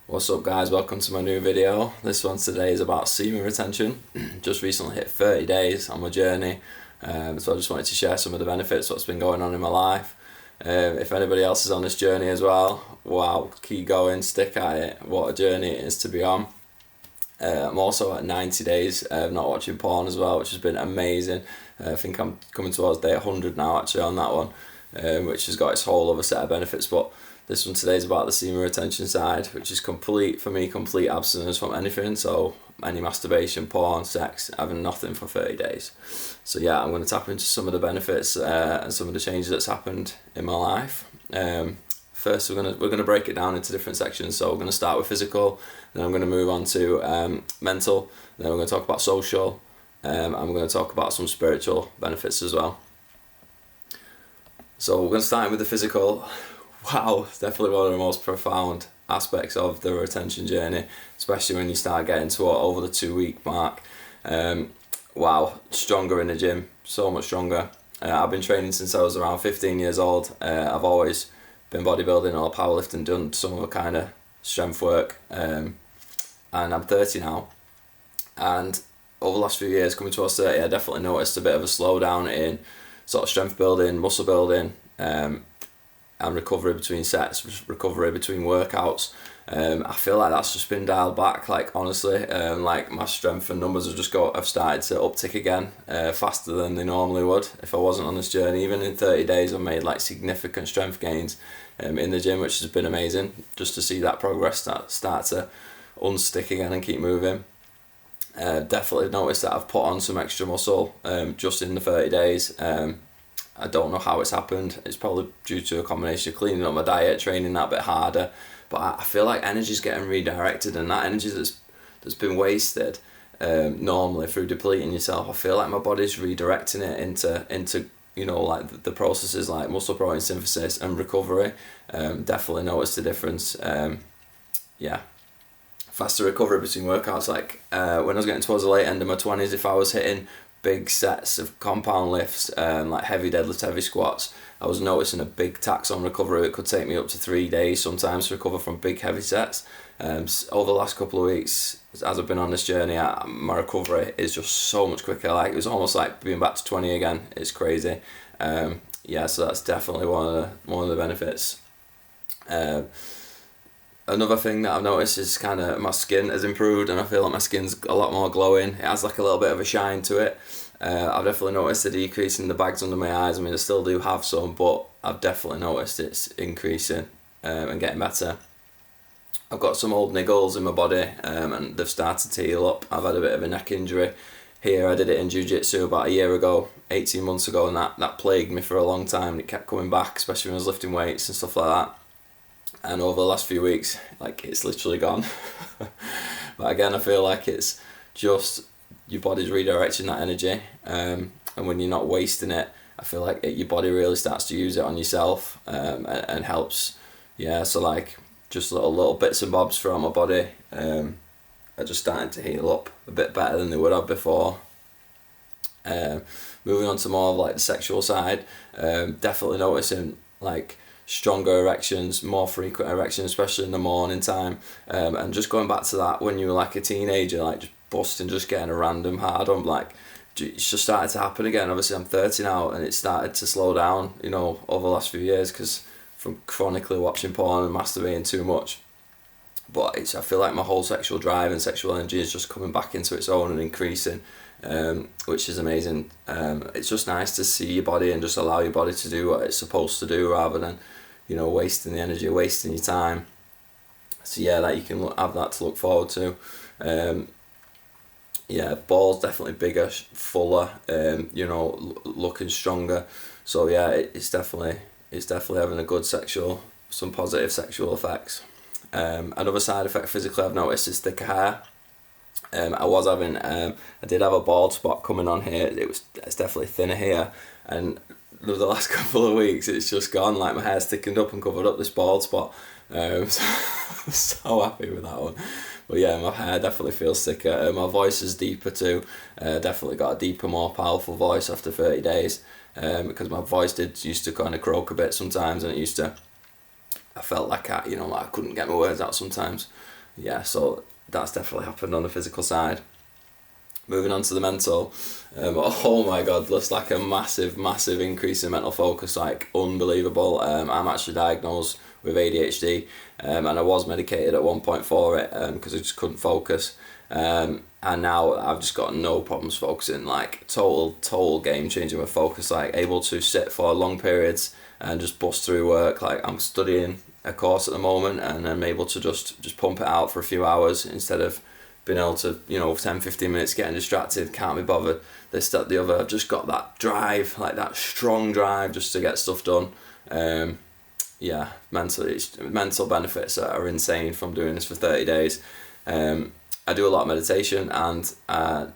What's up guys, welcome to my new video. This one today is about semen retention. Just recently hit 30 days on my journey, so I just wanted to share some of the benefits, what's been going on in my life. If anybody else is on this journey as well, wow, keep going, stick at it, what a journey it is to be on. I'm also at 90 days of not watching porn as well, which has been amazing. I think I'm coming towards day 100 now actually on that one, which has got its whole other set of benefits. But this one today is about the semen retention side, which is complete abstinence from anything. So any masturbation, porn, sex, having nothing for 30 days. So yeah, I'm going to tap into some of the benefits and some of the changes that's happened in my life. First, we're gonna break it down into different sections. So we're going to start with physical, then I'm going to move on to mental, then we're going to talk about social, and we're going to talk about some spiritual benefits as well. So we're going to start with the physical. Wow, it's definitely one of the most profound aspects of the retention journey, especially when you start getting to over the 2-week mark. Wow, stronger in the gym, so much stronger. I've been training since I was around 15 years old. I've always been bodybuilding or powerlifting, done some other kind of strength work, and I'm 30 now. And over the last few years, coming towards 30, I definitely noticed a bit of a slowdown in sort of strength building, muscle building, and recovery between sets, recovery between workouts. I feel like that's just been dialed back, like honestly. Like my strength and numbers have started to uptick again, faster than they normally would if I wasn't on this journey. Even in 30 days I've made like significant strength gains in the gym, which has been amazing just to see that progress start to unstick again and keep moving. Definitely noticed that I've put on some extra muscle just in the 30 days. I don't know how it's happened. It's probably due to a combination of cleaning up my diet, training that bit harder. But I feel like energy's getting redirected, and that energy that's been wasted normally through depleting yourself, I feel like my body's redirecting it into you know, like the processes like muscle protein synthesis and recovery. Definitely noticed the difference. Yeah. Faster recovery between workouts. Like when I was getting towards the late end of my 20s, if I was hitting big sets of compound lifts, like heavy deadlifts, heavy squats, I was noticing a big tax on recovery. It could take me up to 3 days sometimes to recover from big heavy sets. Over the last couple of weeks, as I've been on this journey, my recovery is just so much quicker. Like it was almost like being back to 20 again. It's crazy. Yeah, so that's definitely one of the benefits. Another thing that I've noticed is kind of my skin has improved, and I feel like my skin's a lot more glowing. It has like a little bit of a shine to it. I've definitely noticed a decrease in the bags under my eyes. I mean, I still do have some, but I've definitely noticed it's increasing and getting better. I've got some old niggles in my body, and they've started to heal up. I've had a bit of a neck injury here. I did it in jiu-jitsu about a year ago, 18 months ago, and that plagued me for a long time. It kept coming back, especially when I was lifting weights and stuff like that. And over the last few weeks, like, it's literally gone. But again, I feel like it's just your body's redirecting that energy, and when you're not wasting it, I feel like your body really starts to use it on yourself, and helps. Yeah, so like just little bits and bobs throughout my body are just starting to heal up a bit better than they would have before. Moving on to more of like the sexual side, definitely noticing like stronger erections, more frequent erections, especially in the morning time, and just going back to that when you were like a teenager, like just busting, just getting a random hard on, like it's just started to happen again. Obviously I'm 30 now, and it started to slow down, you know, over the last few years because from chronically watching porn and masturbating too much. But I feel like my whole sexual drive and sexual energy is just coming back into its own and increasing, which is amazing. It's just nice to see your body and just allow your body to do what it's supposed to do, rather than, you know, wasting the energy, wasting your time. So yeah, that you can have that to look forward to. Yeah, balls definitely bigger, fuller, you know, looking stronger. So yeah, it's definitely having a good some positive sexual effects. Another side effect physically I've noticed is thicker hair. I did have a bald spot coming on here. It's definitely thinner here, and the last couple of weeks it's just gone. Like my hair's thickened up and covered up this bald spot. So I'm so happy with that one. But yeah, my hair definitely feels thicker. My voice is deeper too. Definitely got a deeper, more powerful voice after 30 days. Because my voice used to kind of croak a bit sometimes, and I felt like I couldn't get my words out sometimes. yeah, so that's definitely happened on the physical side. Moving on to the mental, oh my god, looks like a massive increase in mental focus, like unbelievable. I'm actually diagnosed with ADHD, and I was medicated at one point for it because I just couldn't focus. And now I've just got no problems focusing, like total game changing with focus, like able to sit for long periods and just bust through work. Like I'm studying a course at the moment and I'm able to just pump it out for a few hours instead of being able to, 10-15 minutes getting distracted, can't be bothered, this, that, the other. I've just got that drive, like that strong drive just to get stuff done. Mental benefits are insane from doing this for 30 days. I do a lot of meditation and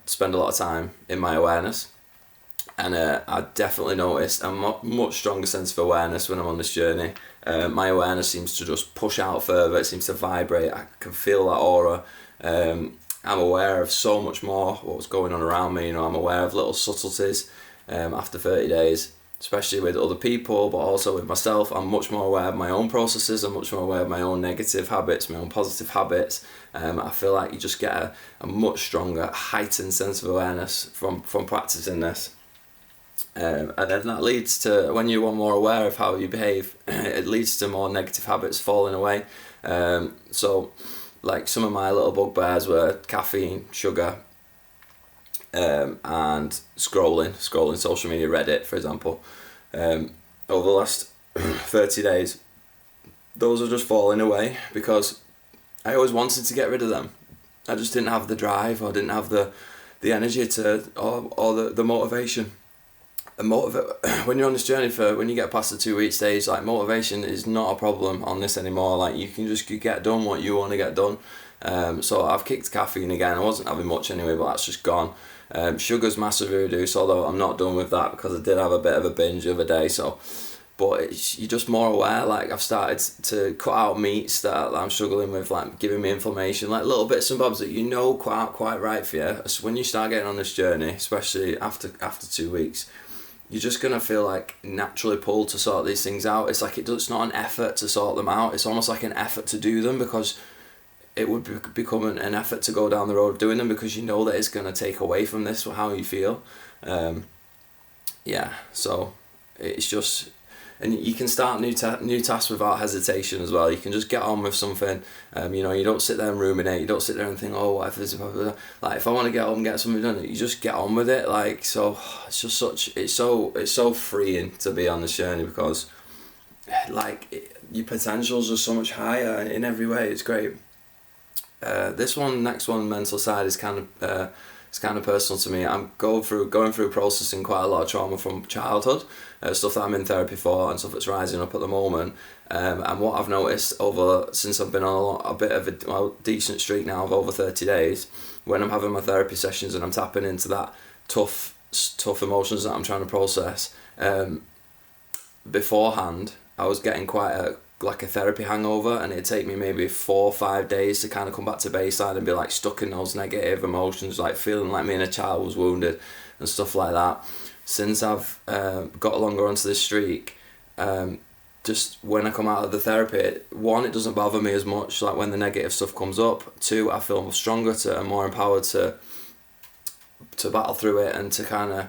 spend a lot of time in my awareness. And I definitely noticed a much stronger sense of awareness when I'm on this journey. My awareness seems to just push out further, it seems to vibrate, I can feel that aura. I'm aware of so much more what's going on around me. I'm aware of little subtleties after 30 days, especially with other people, but also with myself. I'm much more aware of my own processes, I'm much more aware of my own negative habits, my own positive habits. I feel like you just get a much stronger, heightened sense of awareness from practicing this. And then that leads to, when you are more aware of how you behave, it leads to more negative habits falling away. So like some of my little bugbears were caffeine, sugar, and scrolling social media, Reddit for example. Over the last 30 days, those are just falling away because I always wanted to get rid of them. I just didn't have the drive, or didn't have the energy to, or the motivation. When you're on this journey, when you get past the 2 week stage, like motivation is not a problem on this anymore. Like you get done what you want to get done. So I've kicked caffeine again. I wasn't having much anyway, but that's just gone. Sugar's massively reduced, although I'm not done with that because I did have a bit of a binge the other day. So, but you're just more aware. Like I've started to cut out meats that I'm struggling with, like giving me inflammation, like little bits and bobs that quite right for you. So when you start getting on this journey, especially after 2 weeks, you're just going to feel like naturally pulled to sort these things out. It's like it's not an effort to sort them out. It's almost like an effort to do them, because it would become an effort to go down the road of doing them, because you know that it's going to take away from this, how you feel. So it's just... And you can start new tasks without hesitation as well. You can just get on with something. You don't sit there and ruminate. You don't sit there and think, oh, what if this, like if I want to get home and get something done, you just get on with it. Like, so it's just it's so freeing to be on this journey, because your potentials are so much higher in every way. It's great. Next one, mental side is kind of personal to me. I'm going through processing quite a lot of trauma from childhood, stuff that I'm in therapy for, and stuff that's rising up at the moment. And what I've noticed since I've been on a bit of a decent streak now of over 30 days, when I'm having my therapy sessions and I'm tapping into that tough emotions that I'm trying to process, beforehand I was getting quite a therapy hangover, and it'd take me maybe 4 or 5 days to kind of come back to baseline and be like stuck in those negative emotions, like feeling like me and a child was wounded and stuff like that. Since I've got longer onto this streak, just when I come out of the therapy, 1, it doesn't bother me as much, like when the negative stuff comes up. 2, I feel stronger and more empowered to battle through it, and to kind of,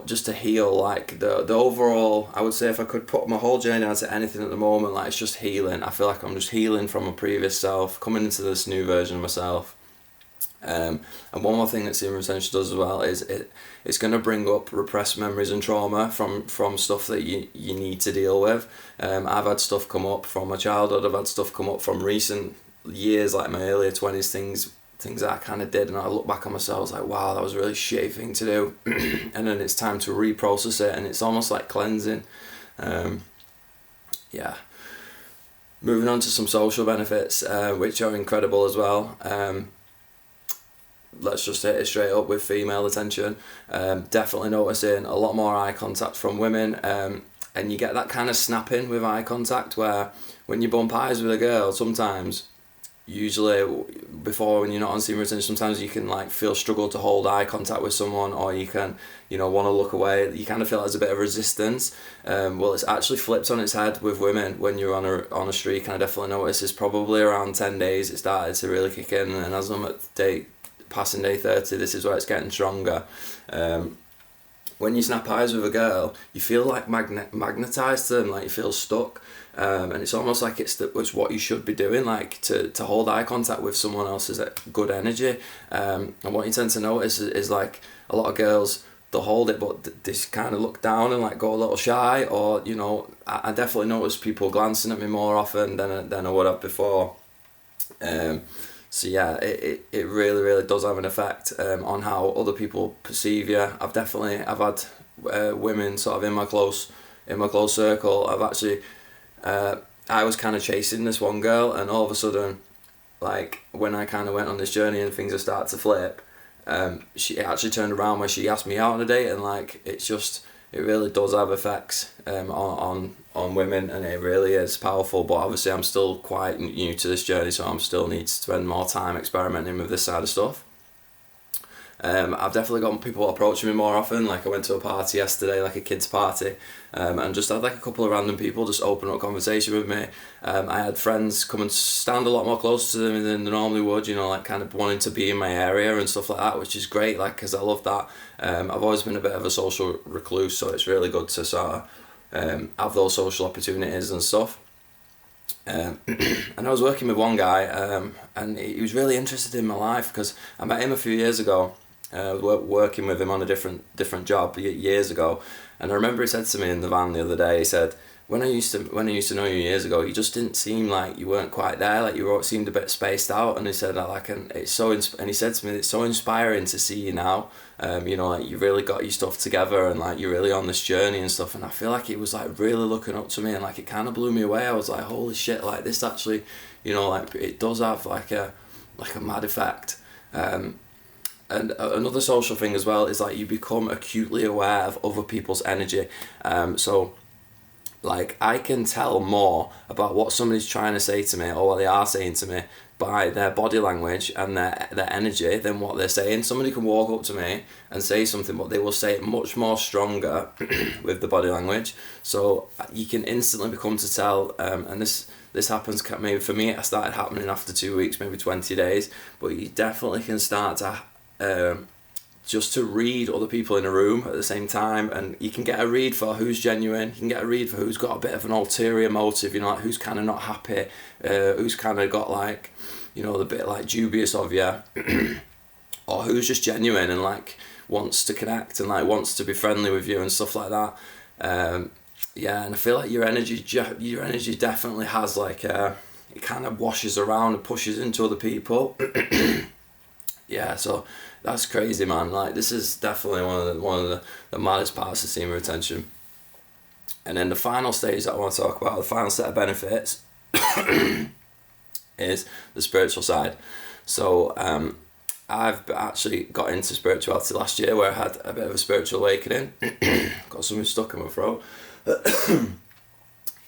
just to heal. Like the overall, I would say if I could put my whole journey down to anything at the moment, like it's just healing. I feel like I'm just healing from a previous self, coming into this new version of myself. And one more thing that semen retention does as well is it's going to bring up repressed memories and trauma from stuff that you need to deal with. I've had stuff come up from my childhood, I've had stuff come up from recent years, like my earlier 20s, things that I kind of did, and I look back on myself, I was like, wow, that was a really shitty thing to do. And then it's time to reprocess it, and it's almost like cleansing. Moving on to some social benefits, which are incredible as well. Let's just hit it straight up with female attention. Definitely noticing a lot more eye contact from women, and you get that kind of snapping with eye contact where when you bump eyes with a girl, sometimes usually before, when you're not on semen retention, sometimes you can like feel struggle to hold eye contact with someone, or you can, you know, want to look away. You kind of feel like there's a bit of resistance. Well, it's actually flipped on its head with women when you're on a streak, and I definitely noticed it's probably around 10 days it started to really kick in, and as I'm passing day 30, this is where it's getting stronger. When you snap eyes with a girl, you feel like magnetized to them, like you feel stuck. And it's almost like it's what you should be doing, like to hold eye contact with someone else is a good energy. And what you tend to notice is like a lot of girls, they'll hold it, but they kind of look down and like go a little shy, or, you know, I definitely notice people glancing at me more often than I would have before. So yeah, it really, really does have an effect on how other people perceive you. I've had women sort of in my close circle. I've actually, I was kind of chasing this one girl, and all of a sudden, like when I kind of went on this journey and things have started to flip, she actually turned around where she asked me out on a date, and like it really does have effects on women, and it really is powerful. But obviously I'm still quite new to this journey, so I'm still need to spend more time experimenting with this side of stuff. I've definitely got people approaching me more often. Like I went to a party yesterday, like a kids party, and just had like a couple of random people just open up conversation with me. I had friends come and stand a lot more close to them than they normally would, you know, like kind of wanting to be in my area and stuff like that, which is great, like, because I love that. I've always been a bit of a social recluse, so it's really good to sort of have those social opportunities and stuff. And I was working with one guy, and he was really interested in my life, because I met him a few years ago. Working with him on a different job years ago, and I remember he said to me in the van the other day, he said, when I used to know you years ago, you just didn't seem like you weren't quite there, like you seemed a bit spaced out. And he said and he said to me, it's so inspiring to see you now, you know, like you really got your stuff together, and like you're really on this journey and stuff. And I feel like he was like really looking up to me, and like it kind of blew me away. I was like, holy shit, like this actually, you know, like it does have like a mad effect. And another social thing as well is like you become acutely aware of other people's energy. So like I can tell more about what somebody's trying to say to me, or what they are saying to me, by their body language and their energy than what they're saying. Somebody can walk up to me and say something, but they will say it much more stronger with the body language. So you can instantly become to tell, and this happens, maybe for me it started happening after 2 weeks, maybe 20 days, but you definitely can start to just to read other people in a room at the same time, and you can get a read for who's genuine, you can get a read for who's got a bit of an ulterior motive, you know, like who's kind of not happy, who's kind of got like, you know, the bit like dubious of you, or who's just genuine and like wants to connect and like wants to be friendly with you and stuff like that. Yeah, and I feel like your energy definitely has like it kind of washes around and pushes into other people. Yeah, so that's crazy, man. Like this is definitely one of the maddest parts of semen retention. And then the final stage that I want to talk about, the final set of benefits, is the spiritual side. So I've actually got into spirituality last year, where I had a bit of a spiritual awakening. Got something stuck in my throat.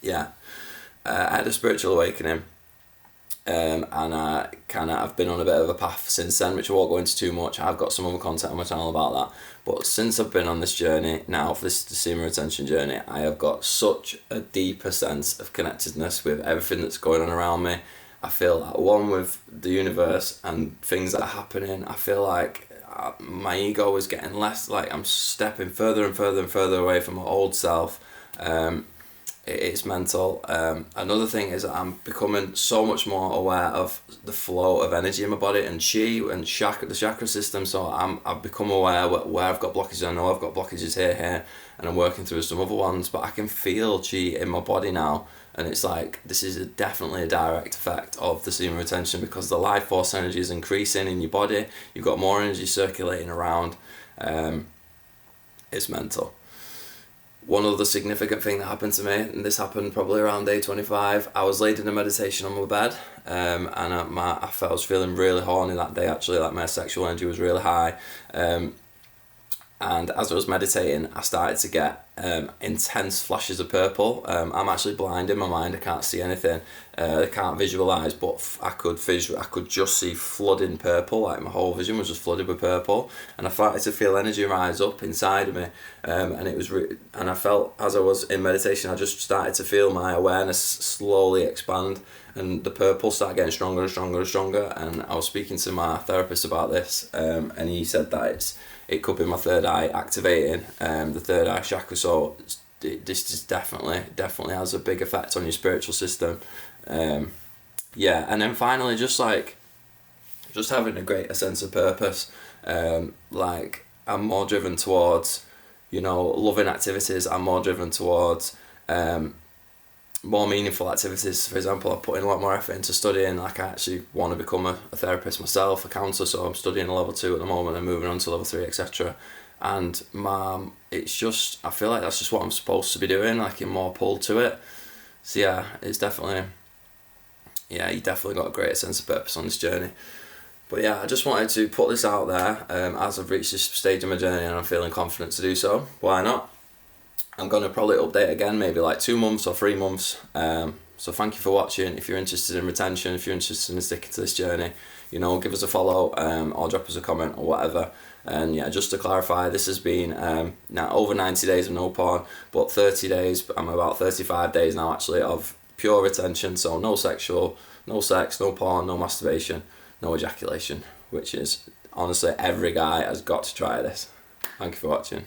Yeah, I had a spiritual awakening. And I've been on a bit of a path since then, which I won't go into too much. I've got some other content on my channel about that. But since I've been on this journey now, for this semen retention journey, I have got such a deeper sense of connectedness with everything that's going on around me. I feel at one with the universe and things that are happening. I feel like my ego is getting less, like I'm stepping further and further and further away from my old self. It's mental. Another thing is that I'm becoming so much more aware of the flow of energy in my body and chi and the chakra system. So I've become aware where I've got blockages. I know I've got blockages here, and I'm working through some other ones. But I can feel chi in my body now, and it's like this is definitely a direct effect of the semen retention, because the life force energy is increasing in your body. You've got more energy circulating around. It's mental. One other significant thing that happened to me, and this happened probably around day 25, I was laid in a meditation on my bed, and I was feeling really horny that day actually, like my sexual energy was really high, And as I was meditating, I started to get intense flashes of purple. I'm actually blind in my mind. I can't see anything. I can't visualize, but I could just see flooding purple. Like my whole vision was just flooded with purple, and I started to feel energy rise up inside of me. And it was, and I felt as I was in meditation, I just started to feel my awareness slowly expand, and the purple started getting stronger and stronger and stronger. And I was speaking to my therapist about this, and he said that it could be my third eye activating, the third eye chakra. So this is definitely has a big effect on your spiritual system. Yeah, and then finally, just having a sense of purpose. Like, I'm more driven towards, loving activities. I'm more driven towards more meaningful activities. For example, I'm putting a lot more effort into studying. Like, I actually want to become a therapist myself, a counsellor, so I'm studying a level 2 at the moment and moving on to level 3, etc. And it's just, I feel like that's just what I'm supposed to be doing, like, I'm more pulled to it. So yeah, it's definitely, you definitely got a great sense of purpose on this journey. But yeah, I just wanted to put this out there, as I've reached this stage of my journey and I'm feeling confident to do so. Why not? I'm going to probably update again, maybe like 2 months or 3 months. So thank you for watching. If you're interested in retention, if you're interested in sticking to this journey, give us a follow, or drop us a comment or whatever. And yeah, just to clarify, this has been now over 90 days of no porn, but 30 days, I'm about 35 days now actually, of pure retention. So no sex, no porn, no masturbation, no ejaculation, which is, honestly, every guy has got to try this. Thank you for watching.